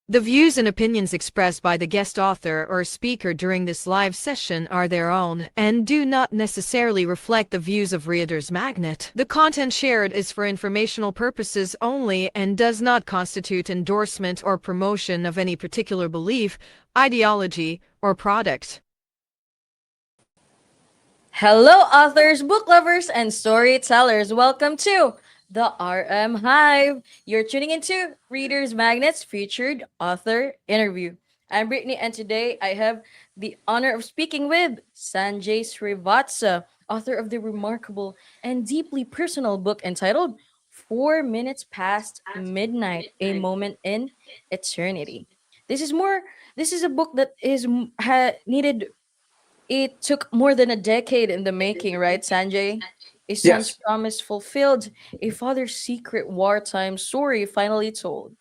The views and opinions expressed by the guest author or speaker during this live session are their own and do not necessarily reflect the views of Reader's Magnet. The content shared is for informational purposes only and does not constitute endorsement or promotion of any particular belief, ideology, or product. Hello, authors, book lovers, and storytellers. Welcome to the RM Hive. You're tuning into Reader's Magnet's featured author interview. I'm Brittany, and today I have the honor of speaking with Sanjay Srivatsa, author of the remarkable and deeply personal book entitled 4 Minutes Past Midnight, A Moment in Eternity. This is more. This is a book that needed it took more than a decade in the making, right, Sanjay? A son's Yes. promise fulfilled, a father's secret wartime story finally told.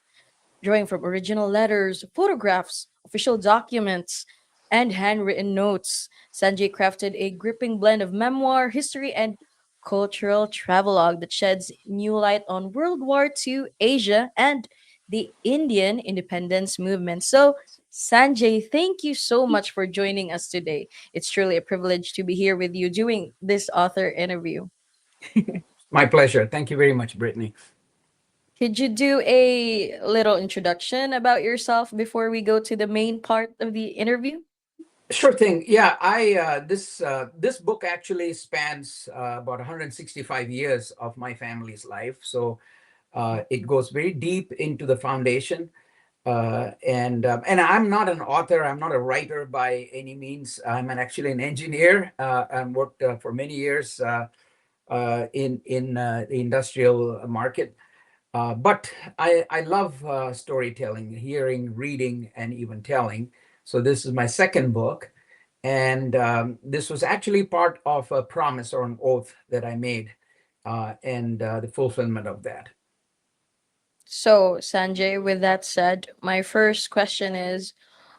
Drawing from original letters, photographs, official documents, and handwritten notes, Sanjay crafted a gripping blend of memoir, history, and cultural travelogue that sheds new light on World War II, Asia, and the Indian independence movement. So, Sanjay, thank you so much for joining us today. It's truly a privilege to be here with you doing this author interview. My pleasure. Thank you very much, Brittany. Could you do a little introduction about yourself before we go to the main part of the interview? Sure thing. Yeah, I this book actually spans about 165 years of my family's life. So it goes very deep into the foundation. And I'm not an author. I'm not a writer by any means. Actually an engineer. I worked for many years in the industrial market. But I love storytelling, hearing, reading, and even telling. So this is my second book. And this was actually part of a promise or an oath that I made and the fulfillment of that. So, Sanjay, with that said, my first question is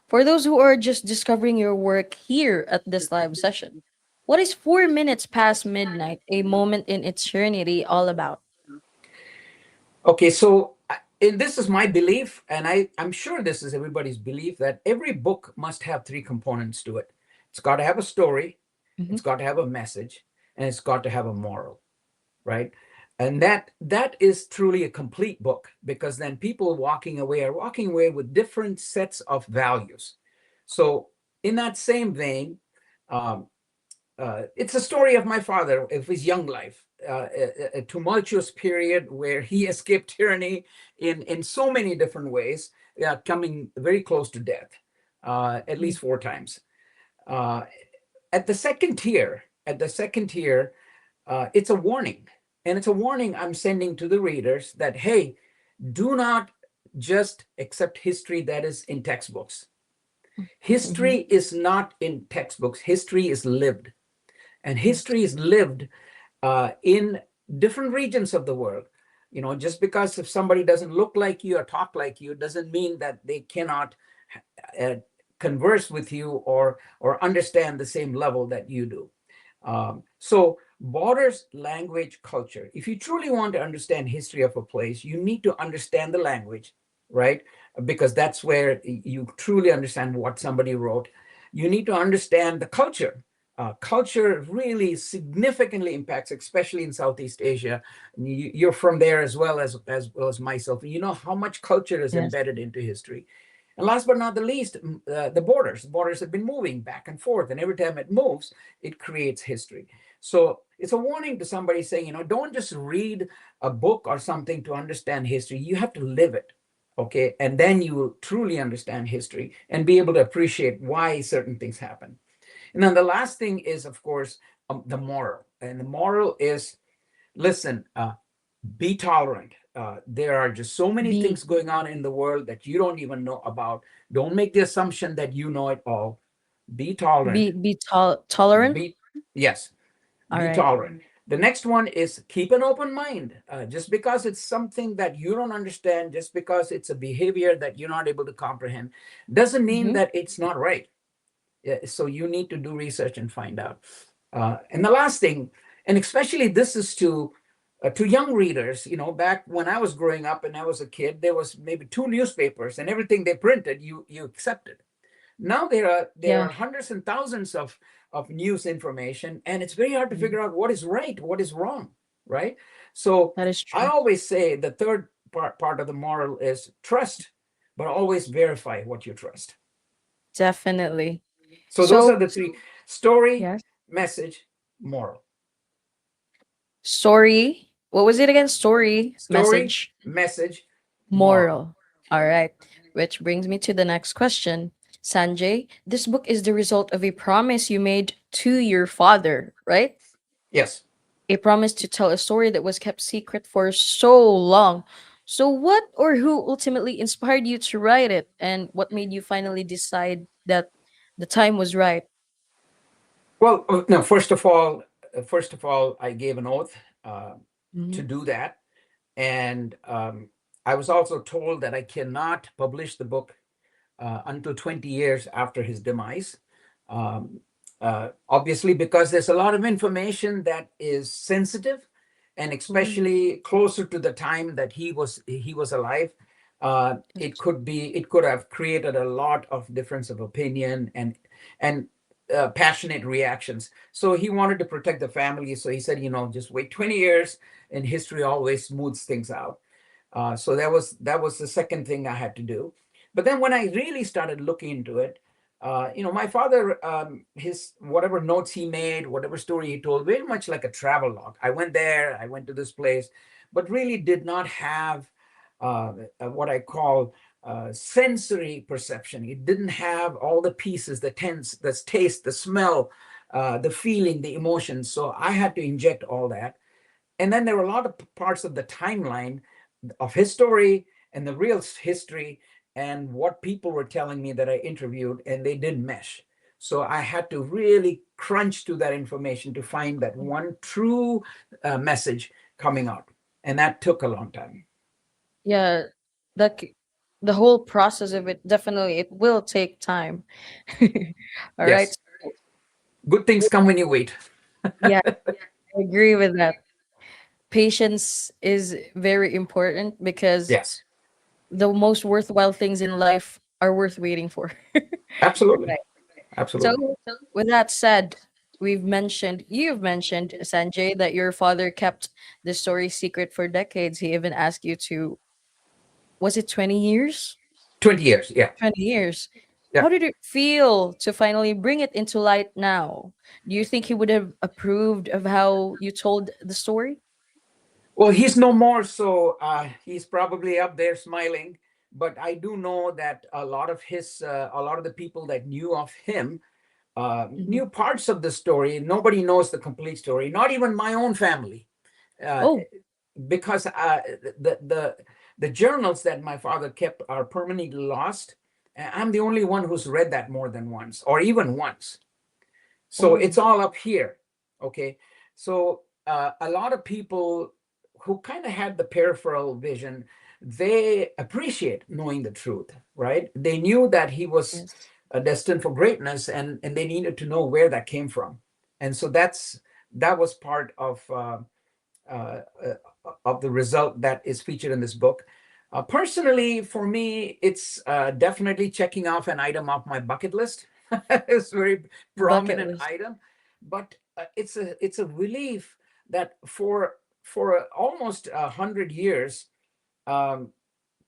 for those who are just discovering your work here at this live session, what is 4 minutes past midnight, a moment in eternity, all about? Okay, so and this is my belief, and I'm sure this is everybody's belief, that every book must have three components to it. It's got to have a story, Mhm. it's got to have a message, and it's got to have a moral, right? And that is truly a complete book, because then people walking away are walking away with different sets of values. So in that same vein, um, it's a story of my father, of his young life, a tumultuous period where he escaped tyranny in so many different ways, coming very close to death, at least four times. Uh, at the second tier, it's a warning, and it's a warning I'm sending to the readers that, hey, do not just accept history that is in textbooks. Mhm. History is not in textbooks. History is lived, and history is lived in different regions of the world. Just because if somebody doesn't look like you or talk like you doesn't mean that they cannot uh, converse with you or understand the same level that you do. So borders, language, culture. If you truly want to understand history of a place, you need to understand the language, right? Because that's where you truly understand what somebody wrote. You need to understand the culture. Culture really significantly impacts, especially in Southeast Asia. You're from there as well as myself. You know how much culture is Yes. embedded into history. And last but not the least, the borders. Borders have been moving back and forth, and every time it moves, it creates history. So it's a warning to somebody saying, don't just read a book or something to understand history. You have to live it, okay? And then you will truly understand history and be able to appreciate why certain things happen. And then the last thing is, of course, the moral. And the moral is, listen, be tolerant. There are just so many Be things going on in the world that you don't even know about. Don't make the assumption that you know it all. Be tolerant. tolerant. Be Yes, All be right. tolerant. The next one is keep an open mind. Just because it's something that you don't understand, just because it's a behavior that you're not able to comprehend, doesn't mean Mm-hmm. that it's not right. Yeah, so you need to do research and find out. And the last thing, and especially this is to to young readers, back when I was growing up and I was a kid, there was maybe two newspapers, and everything they printed, you accepted. Now there are Yeah, hundreds and thousands of news information, and it's very hard to mhm, figure out what is right, what is wrong, right? So that is I true. always say the third part of the moral is trust, but always verify what you trust. Definitely. So those are So, the three: story, yes. message, moral. Story. What was it again? Story, Story, message, message, moral. moral. All right. Which brings me to the next question. Sanjay, this book is the result of a promise you made to your father, right? Yes. A promise to tell a story that was kept secret for so long. So, what or who ultimately inspired you to write it, and what made you finally decide that the time was right? Well, no. First of all, I gave an oath uh, to Mhm. do that, and I was also told that I cannot publish the book until 20 years after his demise. Um, Obviously, because there's a lot of information that is sensitive, and Mhm. especially closer to the time that he was alive, it could have created a lot of difference of opinion and passionate reactions. So he wanted to protect the family. So he said, just wait 20 years, and history always smooths things out. So that was the second thing I had to do. But then when I really started looking into it, my father, his whatever notes he made, whatever story he told, very much like a travel log. I went there, I went to this place, but really did not have what I call sensory perception. It didn't have all the pieces, the tense, the taste, the smell, the feeling, the emotions. So I had to inject all that. And then there were a lot of parts of the timeline of his story and the real history and what people were telling me that I interviewed, and they didn't mesh. So I had to really crunch to that information to find that one true message coming out, and that took a long time. Yeah, the c- the whole process of it, definitely it will take time. All right. Yes, good things come when you wait. Yeah, I agree with that. Patience is very important because Yes, the most worthwhile things in life are worth waiting for. absolutely, Right. So, absolutely. with that said, you've mentioned, Sanjay, that your father kept the story secret for decades. He even asked you to, was it 20 years? 20 years, yeah. 20 years. Yeah. How did it feel to finally bring it into light now? Do you think he would have approved of how you told the story? Well, he's no more, so he's probably up there smiling. But I do know that a lot of the people that knew of him Mhm. knew parts of the story. Nobody knows the complete story, not even my own family, uh, Oh, because the the the journals that my father kept are permanently lost. I'm the only one who's read that more than once, or even once. So oh, it's all up here. Okay. So a lot of people who kind of had the peripheral vision, they appreciate knowing the truth, right? They knew that he was yes. destined for greatness, and they needed to know where that came from. And so that was part uh, uh, of the result that is featured in this book. Personally, for me, it's definitely checking off an item off my bucket list. It's a very Bucket prominent list. item, but it's a relief that for almost 100 years, um,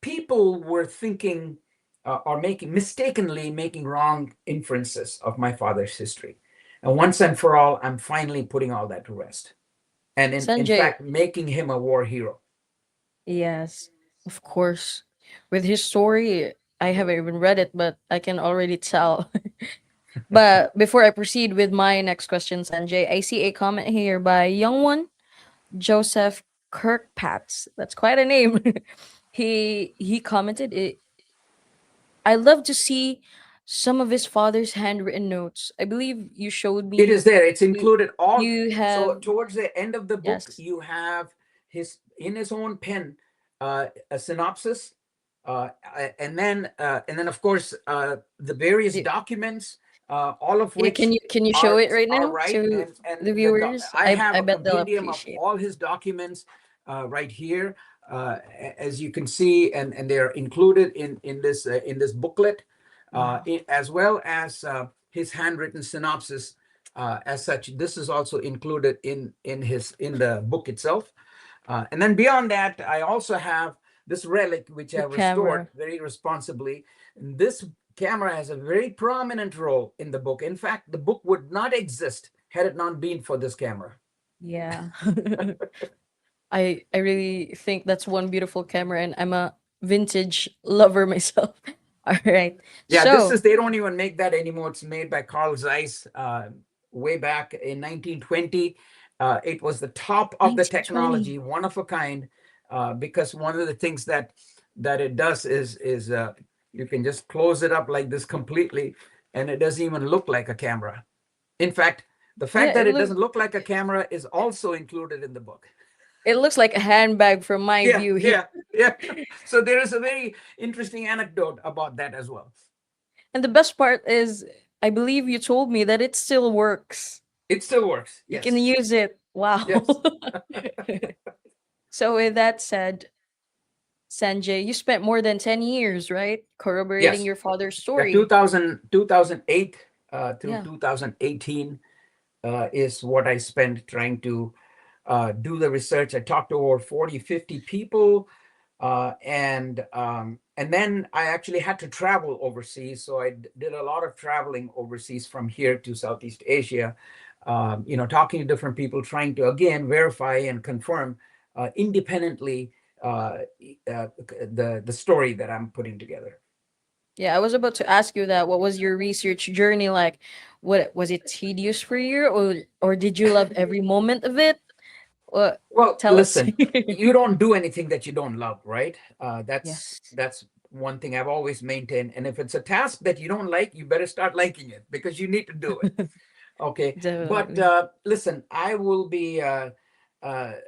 people were thinking or mistakenly making wrong inferences of my father's history, and once and for all, I'm finally putting all that to rest, and in Sanjay, fact making him a war hero. yes, of course. With his story, I haven't even read it, but I can already tell. But before I proceed with my next question, Sanjay, I see a comment here by Young One Joseph Kirkpatz. That's quite a name. He commented it. I love to see some of his father's handwritten notes. I believe you showed It me. is there. It's You, included all. you So have, towards the end of the book, yes. you have his in his own pen a synopsis, and then of course the various The, documents, all of yeah, which can you show are it right are now right, to and the viewers? I have I a bet they'll compendium of appreciate. all his documents. right here, as you can see, and they're included in this booklet, Wow. as well as his handwritten synopsis. As such, this is also included in the book itself. And then beyond that, I also have this relic, which I The restored camera. very responsibly. And this camera has a very prominent role in the book. In fact, the book would not exist had it not been for this camera. Yeah. I really think that's one beautiful camera, and I'm a vintage lover myself. All right. Yeah, this So is, they don't even make that anymore. It's made by Carl Zeiss way back in 1920. It was the top of the 1920. technology, one of a kind, because one of the things that it does is you can just close it up like this completely, and it doesn't even look like a camera. In fact, the Yeah, fact that it doesn't look like a camera is also included in the book. it looks like a handbag from my Yeah, view here. yeah, yeah. So there is a very interesting anecdote about that as well. And the best part is, I believe you told me that it still works. It still works. You can Yes. use it. Wow. Yes. So with that said, Sanjay, you spent more than 10 years, right? Corroborating Yes. your father's Yeah, story. 2008 through Yeah. 2018 is what I spent trying to do the research. I talked to over 40, 50 people. And then I actually had to travel overseas. So I did a lot of traveling overseas from here to Southeast Asia, talking to different people, trying to, again, verify and confirm independently the story that I'm putting together. Yeah, I was about to ask you that. What was your research journey like? What was it tedious for you, or did you love every moment of it? What Well, tell us. listen, you don't do anything that you don't love, right? That's Yes. that's one thing I've always maintained. And if it's a task that you don't like, you better start liking it because you need to do it. Okay. But Definitely. listen, I will be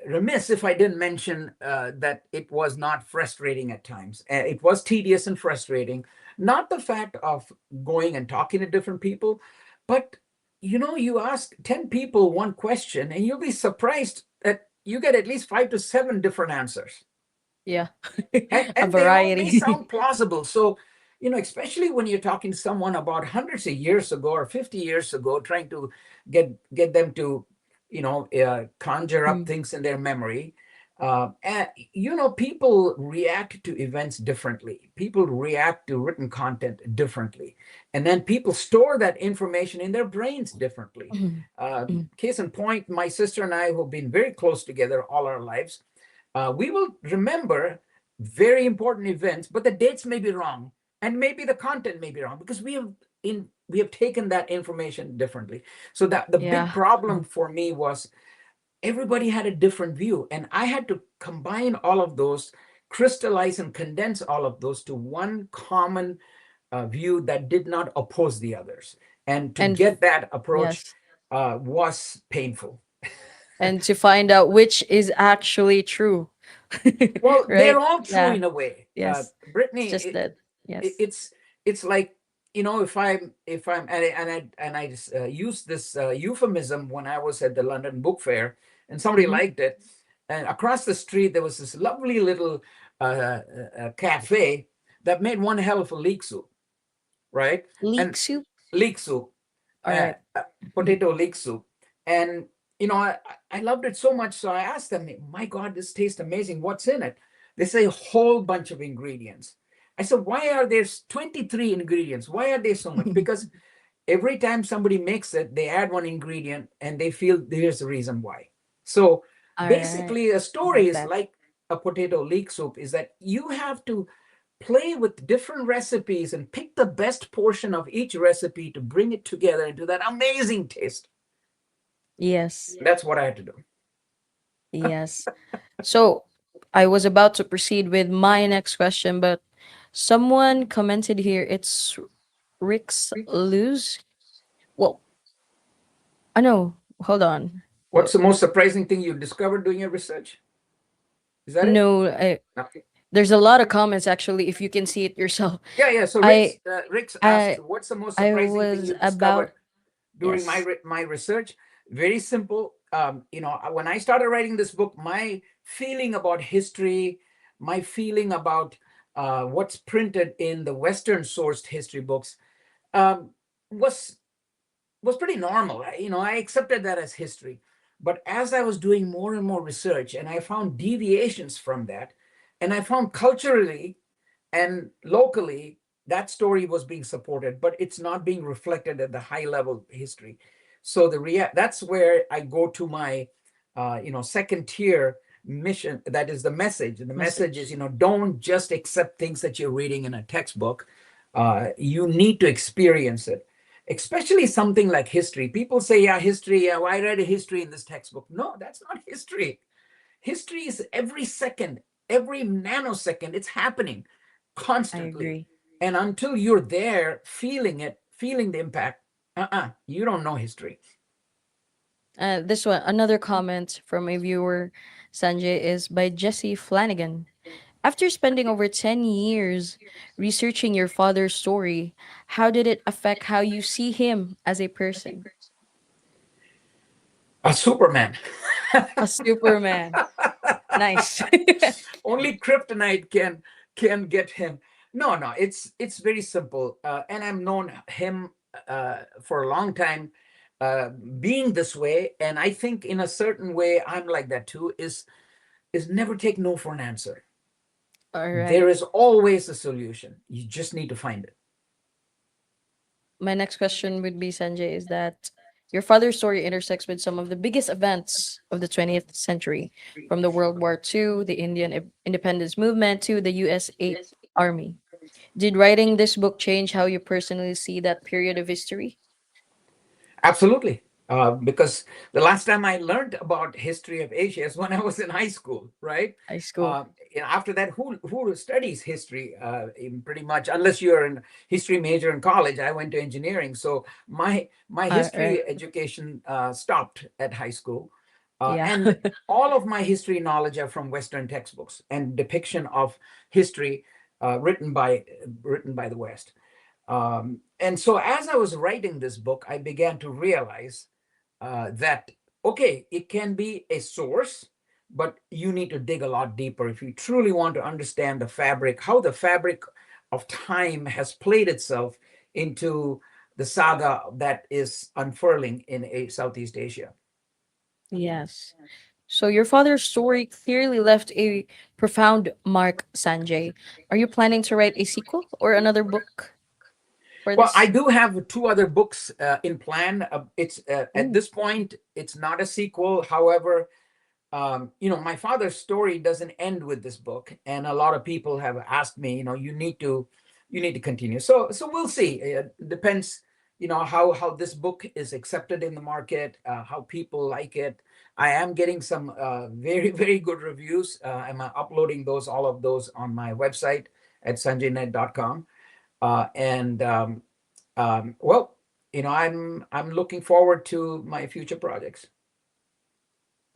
remiss if I didn't mention that it was not frustrating at times. It was tedious and frustrating. Not the fact of going and talking to different people, but you ask 10 people one question and you'll be surprised that you get at least 5 to 7 different answers. Yeah. And, A and they all may variety. sound plausible. So, especially when you're talking to someone about hundreds of years ago or 50 years ago, trying to get them to, conjure up Mm. things in their memory. And, people react to events differently. People react to written content differently. And then people store that information in their brains differently. Mm. Mm. Case in point, my sister and I, who have been very close together all our lives, we will remember very important events, but the dates may be wrong, and maybe the content may be wrong because we have taken that information differently. So that the big Yeah. problem Mm. for me was everybody had a different view, and I had to combine all of those, crystallize and condense all of those to one common view that did not oppose the others. And to And get that approach yes. was painful. And to find out which is actually true. Well, they're Right? all true Yeah. in a way. Yes. It's Brittany, just that. it, Yes. it's it's like, if I'm and I just used this euphemism when I was at the London Book Fair, and somebody Mm-hmm. liked it, and across the street there was this lovely little cafe that made one hell of a leek soup, right? Leek And soup. leek soup, All uh, right. potato leek soup. And I loved it so much, so I asked them, my God, this tastes amazing, what's in it? They say a whole bunch of ingredients. I said, why are there 23 ingredients? Why are there so much? Because every time somebody makes it, they add one ingredient and they feel there's a reason why. So All right. basically, a I story like is that. like a potato leek soup, is that you have to play with different recipes and pick the best portion of each recipe to bring it together into that amazing taste. Yes. That's what I had to do. Yes. So I was about to proceed with my next question, but someone commented here it's Rick's lose. Well, I know. Hold on. What's Well, the most surprising thing you discovered doing your research? Is that it? no, Okay. there's a lot of comments actually. If you can see it yourself, Yeah, yeah. So I, Rick's asked, I, what's the most I surprising thing was you discovered about during yes. my research? Very simple. when I started writing this book, my feeling about history, my feeling about what's printed in the Western sourced history books um, was pretty normal. I accepted that as history. But as I was doing more and more research, and I found deviations from that, and I found culturally and locally that story was being supported, but it's not being reflected at the high level history. So that's where I go to my second tier mission. That is the message. And the message is, Message. don't just accept things that you're reading in a textbook. You need to experience it, especially something like history. People say, yeah, history, yeah, I read a history in this textbook. No, that's not history. History is every second, every nanosecond, it's happening I constantly. agree. And until you're there, feeling it, feeling the impact, you don't know history. This one, another comment from a viewer, Sanjay, is by Jesse Flanagan. After spending over 10 years researching your father's story, how did it affect how you see him as a person? A Superman. A Superman. Nice. Only kryptonite can get him. No, no, it's very simple. And I've known him for a long time, being this way. And I think in a certain way, I'm like that too. Is never take no for an answer. All right. There is always a solution. You just need to find it. My next question would be, Sanjay, is that your father's story intersects with some of the biggest events of the 20th century, from the World War II, the Indian independence movement, to the Army. Did writing this book change how you personally see that period of history? Absolutely. Because the last time I learned about history of Asia is when I was in high school, right? High school. After that, who studies history? Pretty much, unless you're a history major in college. I went to engineering, so my Right. history education stopped at high school, Yeah. and all of my history knowledge are from Western textbooks and depiction of history written by the West. And so as I was writing this book, I began to realize that, okay, it can be a source, but you need to dig a lot deeper if you truly want to understand the fabric, how the fabric of time has played itself into the saga that is unfurling in Southeast Asia. Yes. So your father's story clearly left a profound mark, Sanjay. Are you planning to write a sequel or another book for Well, I this? do have two other books in plan. It's at Ooh. this point, it's not a sequel. However, my father's story doesn't end with this book, and a lot of people have asked me, you need to continue. So we'll see. It depends, how this book is accepted in the market, how people like it. I am getting some very very good reviews. I'm uploading all of those on my website at sanjaynet.com. And well, I'm looking forward to my future projects.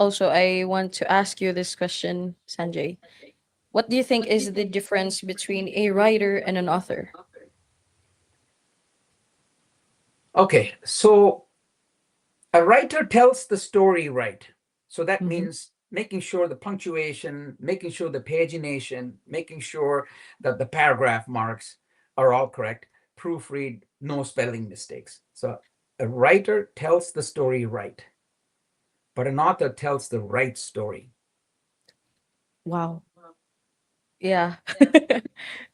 Also, I want to ask you this question, Sanjay. What do you think is the difference between a writer and an author? Okay, so a writer tells the story right. So that Mm-hmm. means making sure the punctuation, making sure the pagination, making sure that the paragraph marks are all correct, proofread, no spelling mistakes. So a writer tells the story right, but an author tells the right story. Wow. Yeah.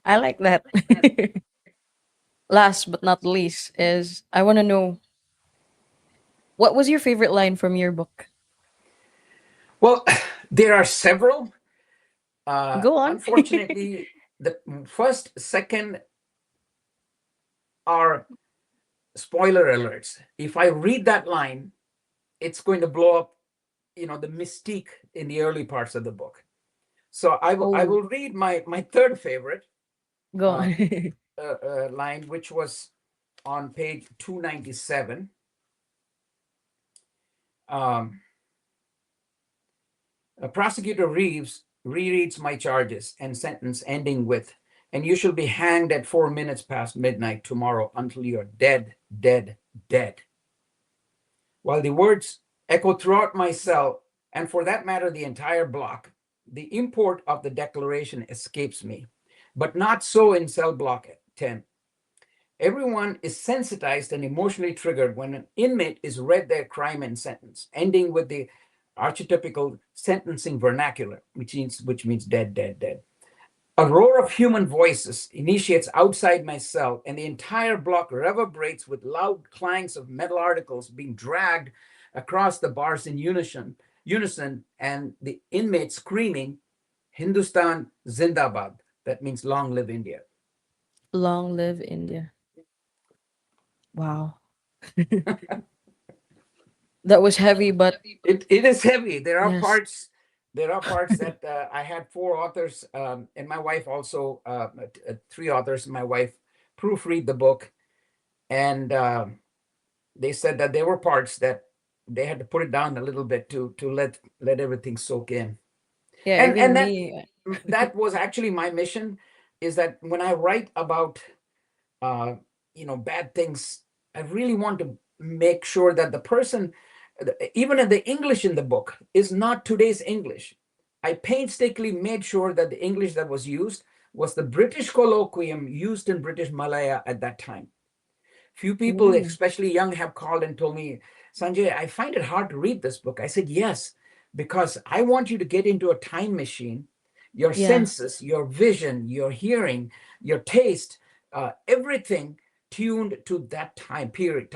I like that. Last but not least is I want to know what was your favorite line from your book? Well, there are several. Go on. Unfortunately, the first, second are spoiler alerts. If I read that line, it's going to blow up, the mystique in the early parts of the book. So I Oh, will read my third favorite go uh, on. line, which was on page 297. Um, Prosecutor Reeves rereads my charges and sentence ending with, "And you shall be hanged at 4 minutes past midnight tomorrow until you're dead, dead, dead." While the words echo throughout my cell, and for that matter, the entire block. The import of the declaration escapes me, but not so in cell block 10. Everyone is sensitized and emotionally triggered when an inmate is read their crime and sentence, ending with the archetypical sentencing vernacular, which means dead, dead, dead. A roar of human voices initiates outside my cell, and the entire block reverberates with loud clangs of metal articles being dragged across the bars in unison, and the inmates screaming, Hindustan Zindabad. That means long live India. Long live India. Wow. That was heavy, but It is heavy. yes. There are parts that I had four authors, and my wife also, three authors. My wife proofread the book, and they said that there were parts that they had to put it down a little bit to let everything soak in. Yeah, And even that me. that was actually my mission, is that when I write about uh, bad things, I really want to make sure that the person, even in the English in the book, is not today's English. I painstakingly made sure that the English that was used was the British colloquium used in British Malaya at that time. Few people, Ooh. especially young, have called and told me, Sanjay, I find it hard to read this book. I said, yes, because I want you to get into a time machine, your Yeah. senses, your vision, your hearing, your taste, everything tuned to that time period.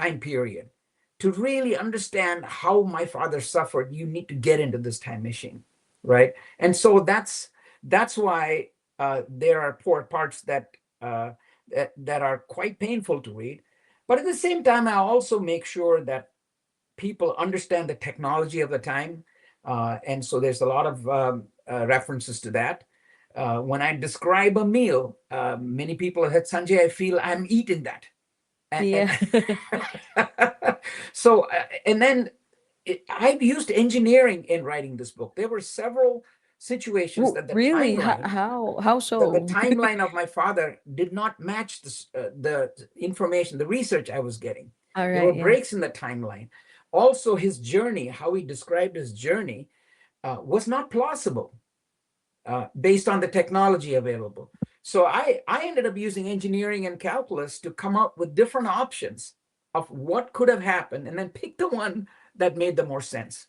To really understand how my father suffered, you need to get into this time machine, right? And so that's why there are poor parts that are quite painful to read, but at the same time, I also make sure that people understand the technology of the time. And so there's a lot of references to that. When I describe a meal, many people have said, Sanjay, I feel I'm eating that. And, Yeah. so, and then I've used engineering in writing this book. There were several situations that the Really? timeline How the so? timeline of my father did not match the information, the research I was getting. All There were right, yeah. breaks in the timeline. Also, his journey, how he described his journey, was not plausible based on the technology available. So I ended up using engineering and calculus to come up with different options of what could have happened, and then pick the one that made the more sense.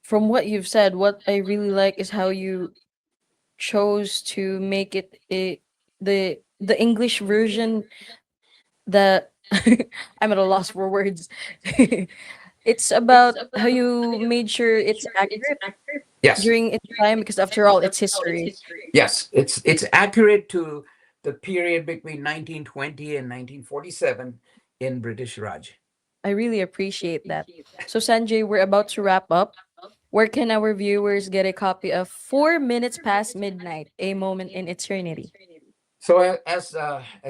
From what you've said, what I really like is how you chose to make it the English version that I'm at a loss for words. It's about how you made sure it's accurate Yes. during its time because after all it's history. Yes, it's accurate to the period between 1920 and 1947 in British Raj. I really appreciate that. So Sanjay, we're about to wrap up. Where can our viewers get a copy of 4 minutes past midnight, a moment in eternity? So as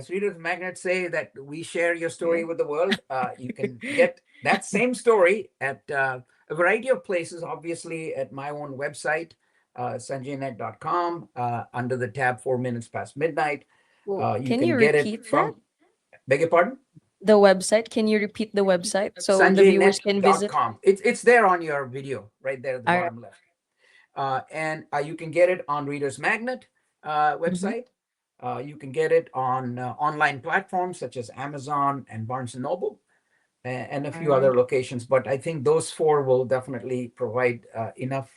readers of Magnet say that we share your Yeah. story with the world, you can get that same story at a variety of places. Obviously, at my own website, sanjaynet.com, under the tab 4 minutes past midnight. Well, You can can you get it repeat that? from, beg your pardon? The website. Can you repeat the website so the viewers can visit? sanjaynet.com. It's there on your video, right there at the All right. bottom left. And you can get it on Reader's Magnet Mm-hmm. website. You can get it on online platforms such as Amazon and Barnes and Noble, and a All few right. other locations. But I think those four will definitely provide enough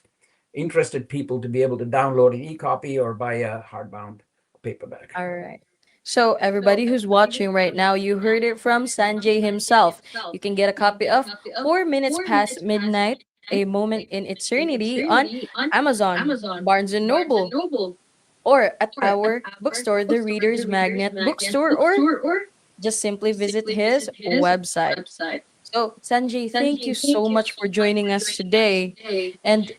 interested people to be able to download an e-copy or buy a hardbound paperback. All right. So everybody who's watching right now, you heard it from Sanjay himself. You can get a copy of 4 minutes past midnight, a moment in eternity on Amazon, Barnes and Noble, or at our bookstore, the Reader's Magnet bookstore, or just simply visit his website. So, Sanjay, thank you so much for joining us today. And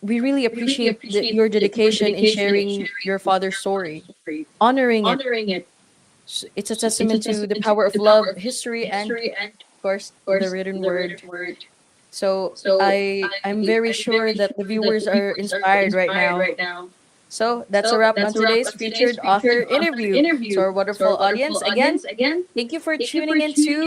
we really appreciate your dedication in sharing your father's story, honoring it. It's a testament to the power of love, history, and, of course, the written word. So, I'm very sure that the viewers are inspired right now. So that's a wrap on today's featured author interview. To our wonderful audience, again, thank you for tuning in to